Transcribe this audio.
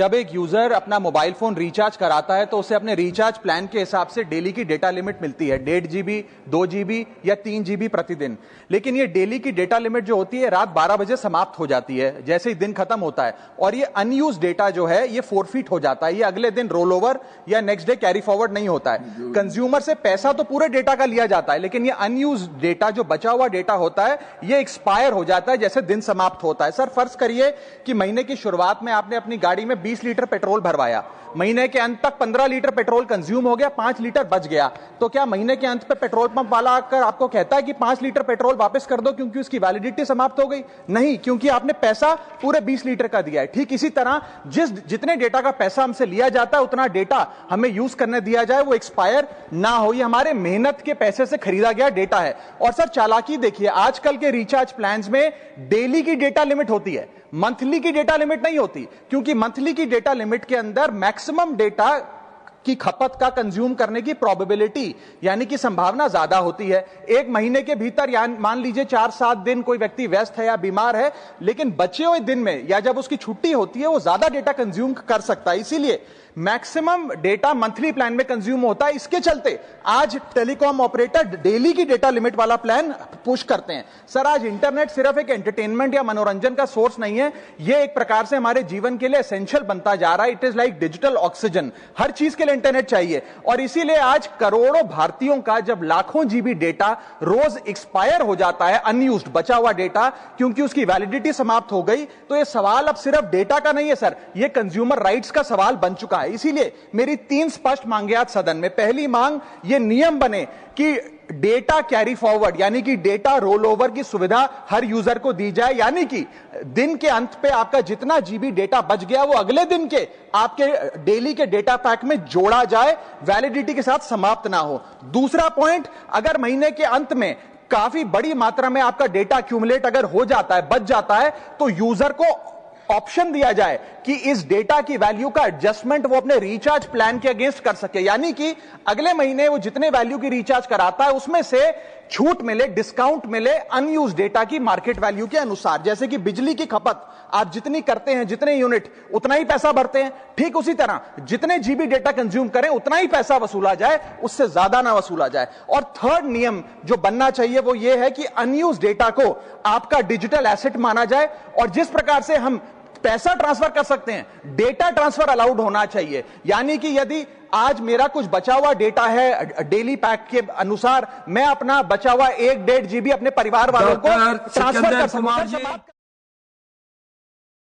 जब एक यूजर अपना मोबाइल फोन रिचार्ज कराता है तो उसे अपने रिचार्ज प्लान के हिसाब से डेली की डेटा लिमिट मिलती है 1.5 GB 2 GB या 3 GB प्रतिदिन। लेकिन ये डेली की डेटा लिमिट जो होती है रात 12 बजे समाप्त हो जाती है जैसे ही दिन खत्म होता है, और ये अनयूज डेटा जो है ये फोरफीट हो जाता है, ये अगले दिन रोल ओवर या नेक्स्ट डे कैरी फॉरवर्ड नहीं होता है। कंज्यूमर से पैसा तो पूरे डेटा का लिया जाता है, लेकिन ये अनयूज डेटा जो बचा हुआ डेटा होता है ये एक्सपायर हो जाता है जैसे दिन समाप्त होता है। सर फर्ज करिए कि महीने की शुरुआत में आपने अपनी गाड़ी में 20 लीटर पेट्रोल भरवाया, महीने के अंत तक 15 लीटर पेट्रोल कंज्यूम हो गया, 5 लीटर बच गया, तो क्या महीने के अंत पे पेट्रोल पंप वाला आकर आपको कहता है कि 5 लीटर पेट्रोल वापस कर दो क्योंकि उसकी वैलिडिटी समाप्त हो गई? नहीं, क्योंकि आपने पैसा पूरे 20 लीटर का दिया है। ठीक इसी तरह जितने डेटा का पैसा हमसे लिया जाता है उतना डेटा हमें यूज करने दिया जाए, वो एक्सपायर ना हो। ये हमारे मेहनत के पैसे से खरीदा गया डेटा है। और सर चालाकी देखिए, आजकल के रिचार्ज प्लान्स में डेली की डेटा लिमिट होती है, मंथली की डेटा लिमिट नहीं होती, क्योंकि मंथली की डेटा लिमिट के अंदर मैक्सिमम डेटा की खपत का कंज्यूम करने की प्रोबेबिलिटी यानी कि संभावना ज्यादा होती है। एक महीने के भीतर या मान लीजिए 4-7 दिन कोई व्यक्ति व्यस्त है या बीमार है, लेकिन बचे हुए दिन में या जब उसकी छुट्टी होती है वो ज्यादा डेटा कंज्यूम कर सकता है, इसीलिए मैक्सिमम डेटा मंथली प्लान में कंज्यूम होता है। इसके चलते आज टेलीकॉम ऑपरेटर डेली की डेटा लिमिट वाला प्लान पुश करते हैं। सर आज इंटरनेट सिर्फ एक एंटरटेनमेंट या मनोरंजन का सोर्स नहीं है, यह एक प्रकार से हमारे जीवन के लिए एसेंशियल बनता जा रहा है। It is like digital oxygen, हर चीज के लिए इंटरनेट चाहिए। और इसीलिए आज करोड़ों भारतीयों का जब लाखों जीबी डेटा रोज एक्सपायर हो जाता है, अनयूज्ड बचा हुआ डेटा, क्योंकि उसकी वैलिडिटी समाप्त हो गई, तो यह सवाल अब सिर्फ डेटा का नहीं है सर, यह कंज्यूमर राइट्स का सवाल बन चुका है। इसीलिए मेरी 3 स्पष्ट मांगे आज सदन में। पहली मांग, ये नियम बने कि डेटा कैरी फॉरवर्ड यानी कि डेटा रोल ओवर की सुविधा हर यूजर को दी जाए, यानी कि दिन के अंत पे आपका जितना जीबी डेटा बच गया वो अगले दिन के आपके डेली के डेटा पैक में जोड़ा जाए, वैलिडिटी के साथ समाप्त ना हो। दूसरा पॉइंट, अगर महीने के अंत में काफी बड़ी मात्रा में आपका डेटा एक्यूमुलेट अगर हो जाता है, बच जाता है, तो यूजर को ऑप्शन दिया जाए कि इस डेटा की वैल्यू का एडजस्टमेंट वो अपने रिचार्ज प्लान के अगेंस्ट कर सके, यानी कि अगले महीने वो जितने वैल्यू की रिचार्ज कराता है उसमें से छूट मिले, डिस्काउंट मिले अनयूज डेटा की मार्केट वैल्यू के अनुसार। जैसे कि बिजली की खपत आप जितनी करते हैं, जितने यूनिट उतना ही पैसा भरते हैं, ठीक उसी तरह जितने जीबी डेटा कंज्यूम करें उतना ही पैसा वसूला जाए, उससे ज्यादा ना वसूला जाए। और थर्ड नियम जो बनना चाहिए वो ये है कि अनयूज डेटा को आपका डिजिटल एसेट माना जाए, और जिस प्रकार से हम पैसा ट्रांसफर कर सकते हैं, डेटा ट्रांसफर अलाउड होना चाहिए। यानी कि यदि आज मेरा कुछ बचा हुआ डेटा है डेली पैक के अनुसार, मैं अपना बचा हुआ 1-1.5 GB अपने परिवार वालों को ट्रांसफर कर सकता हूं।